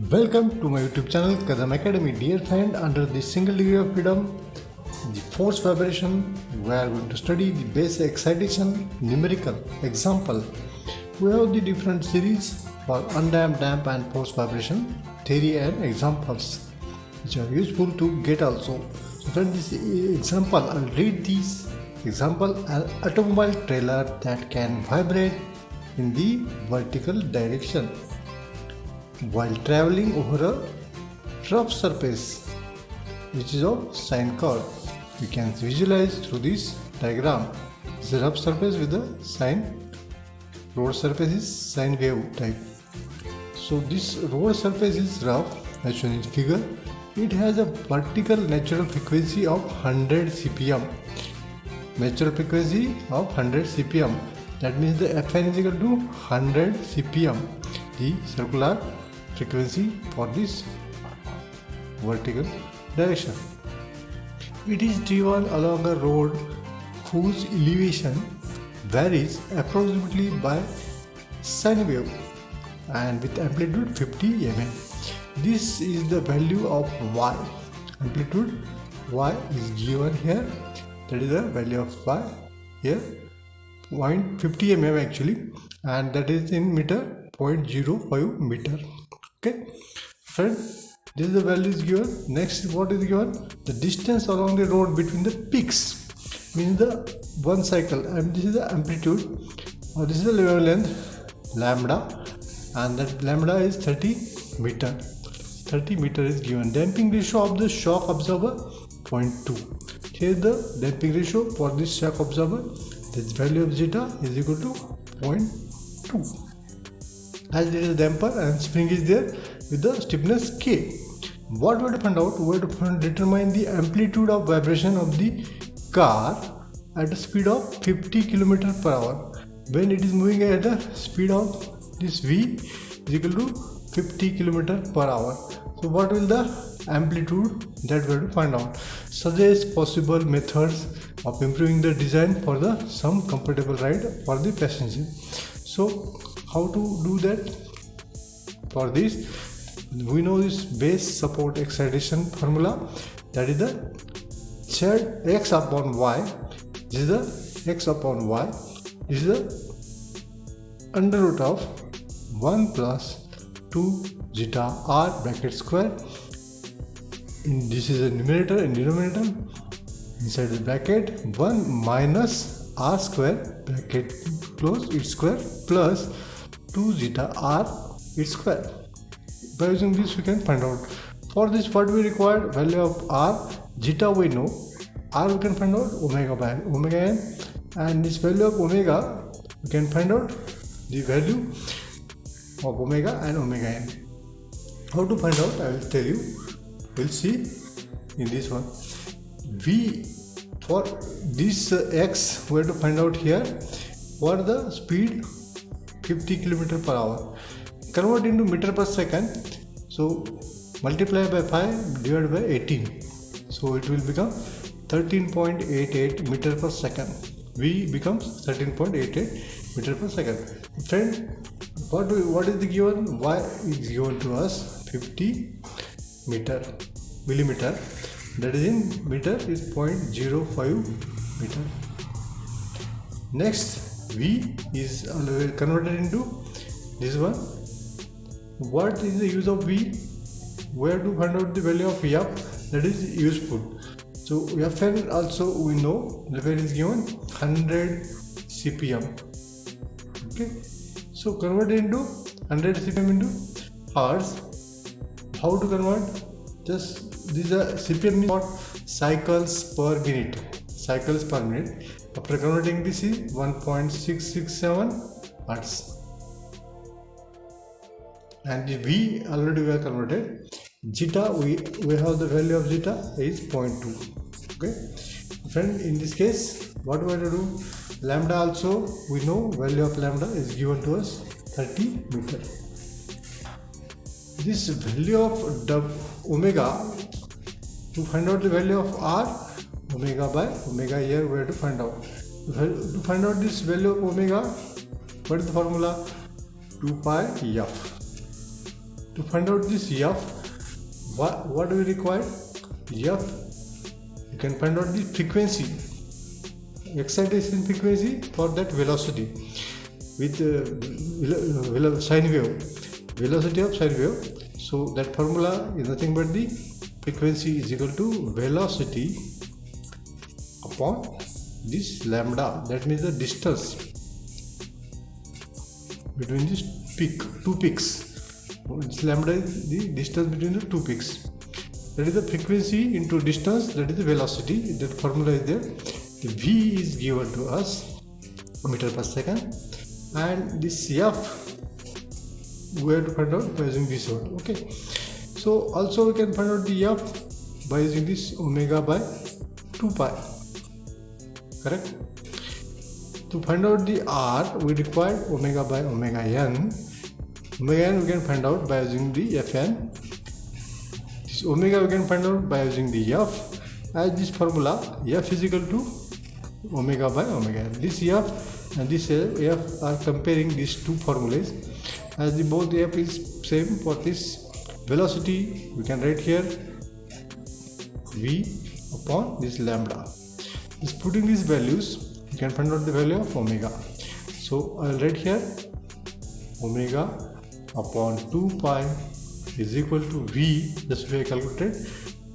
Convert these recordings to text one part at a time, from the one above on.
Welcome to my YouTube channel Kadam Academy. Dear friend, under the single degree of freedom, the force vibration, we are going to study the basic excitation numerical example. We have the different series for undamped, damp and force vibration theory and examples which are useful to get also. So friend, this example, I'll read this example. An automobile trailer that can vibrate in the vertical direction while traveling over a rough surface which is of sine curve. We can visualize through this diagram. This is a rough surface with a sine. Road surface is sine wave type. So this road surface is rough as shown in figure. It has a vertical natural frequency of 100 cpm. Natural frequency of 100 cpm. That means the Fn is equal to 100 cpm. The circular frequency for this vertical direction. It is driven along a road whose elevation varies approximately by sine wave and with amplitude 50 mm. This is the value of y. Amplitude y is given here. That is the value of y here. 0.50 mm actually, and that is in meter, 0.05 meter. Okay, friend, this is the value is given. Next, what is given? The distance along the road between the peaks means the one cycle, and this is the amplitude, or this is the wavelength lambda, and that lambda is 30 meter. 30 meter is given. Damping ratio of the shock absorber 0.2. Here is the damping ratio for this shock absorber. This value of zeta is equal to 0.2. As there is a damper and spring is there with the stiffness K. What we have to find out? We have to determine the amplitude of vibration of the car at a speed of 50 km per hour. When it is moving at a speed of this V is equal to 50 km per hour. So what will the amplitude that we have to find out? Suggest possible methods of improving the design for the some comfortable ride for the passenger. So how to do that? For this, we know this base support excitation formula, that is the z x upon y. This is the x upon y. This is the under root of 1 plus 2 zeta r bracket square. This is a numerator and denominator. Inside the bracket 1 minus r square bracket close its square plus 2 zeta r its square. By using this we can find out. For this what we require? Value of r, zeta we know, r we can find out omega by omega n, and this value of omega we can find out the value of omega and omega n. How to find out? I will tell you. We'll see in this one. V for this x we have to find out here. For the speed 50 km per hour, convert into meter per second, so multiply by 5 divided by 18, so it will become 13.88 meter per second. V becomes 13.88 meter per second. Friend, what is the given? Y is given to us 50 millimeter, that is in meter is 0.05 meter. Next, V is converted into this one. What is the use of V? Where to find out the value of F? That is useful. So Fn also we know the value is given 100 cpm. Okay. So convert into 100 cpm into hours. How to convert? Just these are cpm is what? Cycles per minute. Cycles per minute. After converting this is 1.667 hertz, and the V already we have converted. Zeta we have the value of zeta is 0.2. Okay, friend, in this case what we have to do? Lambda also we know value of lambda is given to us 30 meter. This value of the omega, to find out the value of r, omega by omega here we have to find out. To find out this value of omega, what is the formula? 2 pi f. to find out this f, what do we require? F, you can find out the frequency, excitation frequency for that velocity with sine wave, velocity of sine wave. So that formula is nothing but the frequency is equal to velocity upon this lambda, that means the distance between these two peaks. This lambda is the distance between the two peaks. That is the frequency into distance, that is the velocity. That formula is there. The V is given to us, meter per second, and this F we have to find out by using this one. Okay, so also we can find out the F by using this omega by 2 pi. Correct? To find out the R, we require omega by omega n. Omega n we can find out by using the Fn. This omega we can find out by using the F. As this formula, F is equal to omega by omega n. This F and this F are comparing these two formulas. As the both F is same for this velocity, we can write here V upon this lambda. Just putting these values, you can find out the value of omega. So I will write here omega upon 2 pi is equal to V, just we have calculated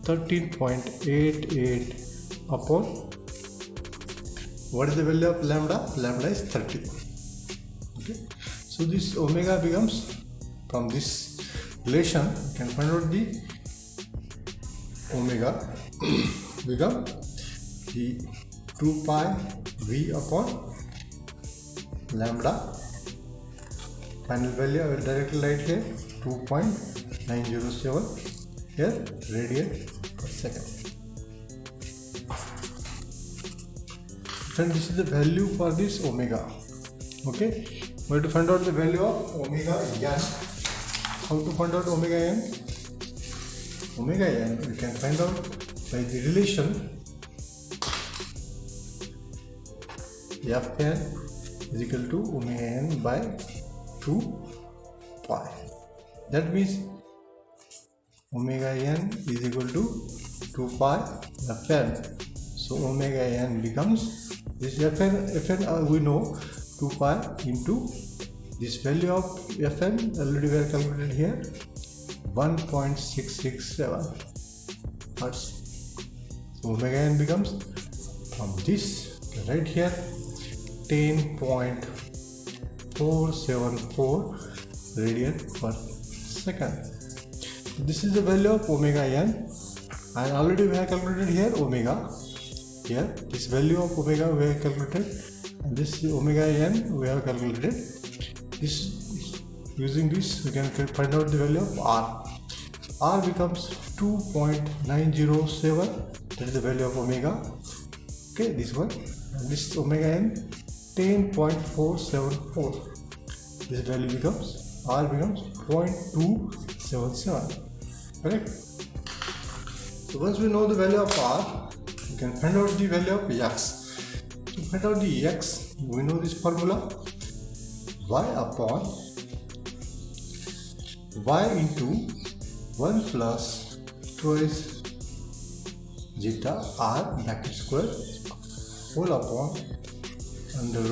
13.88 upon, what is the value of lambda? Lambda is 30. Okay, so this omega becomes, from this relation you can find out the omega become the 2 pi V upon lambda. Final value I will directly write here 2.907 here radian per second. And this is the value for this omega. Okay, we have to find out the value of omega n. How to find out omega n? Omega n we can find out by the relation Fn is equal to omega n by 2 pi. That means omega n is equal to 2 pi Fn. So omega n becomes this Fn we know 2 pi into this value of Fn already we have calculated here 1.667 hertz. So omega n becomes from this right here 10.474 radian per second. This is the value of omega n, and already we have calculated here omega. Here this value of omega we have calculated, and this omega n we have calculated. This using this we can find out the value of R. R becomes 2.907, that is the value of omega. Okay, this one, and this omega n 10.474. This value becomes R becomes 0.277. Correct? So once we know the value of R, we can find out the value of X. To find out the X, we know this formula y upon y into 1 plus twice zeta r bracket square whole upon under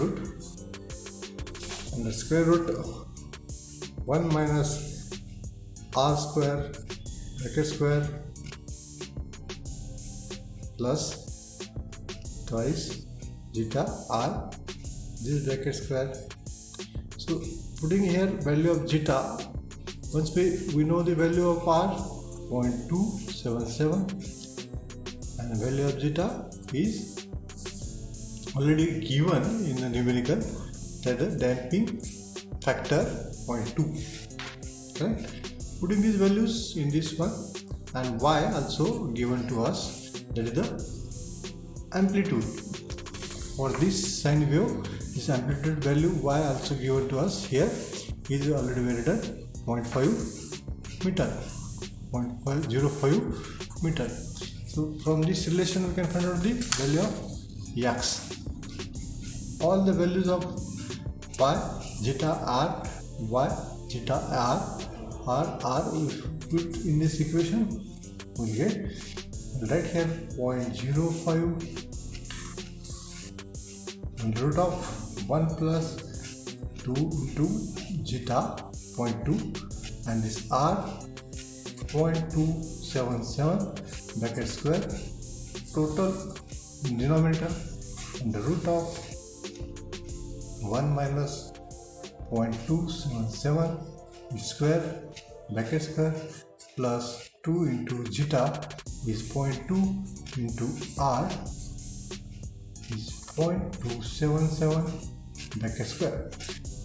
square root 1 minus r square bracket square plus twice zeta r this bracket square. So putting here value of zeta, once we know the value of r 0.277 and the value of zeta is already given in the numerical, that the damping factor 0.2. Correct? Putting these values in this one, and y also given to us, that is the amplitude for this sine wave. This amplitude value y also given to us here is already written 0.5 meter, 0.05 meter. So from this relation we can find out the value of X. All the values of y, zeta r, y, zeta r R if put in this equation, we'll get right here 0.05 and root of 1 plus 2 into zeta 0.2, and this R 0.277 bracket square total denominator and the root of 1 minus 0.277 square bracket square plus 2 into zeta is 0.2 into R is 0.277 bracket square.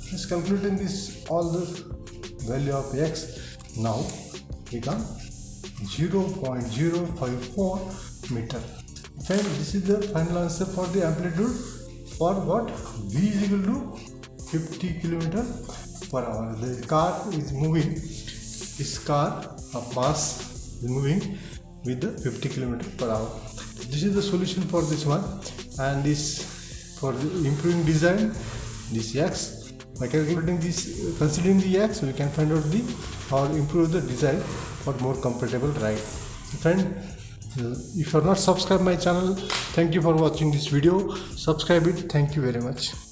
Just calculating this all the value of x, now become 0.054 meter. Friend, this is the final answer for the amplitude for what v is equal to 50 km per hour. The car is moving, this car of mass is moving with the 50 km per hour. This is the solution for this one, and this for the improving design, this x, by calculating this, considering the x, we can find out the or improve the design for more comfortable ride. Friend, if you are not subscribed my channel, thank you for watching this video. Subscribe it. Thank you very much.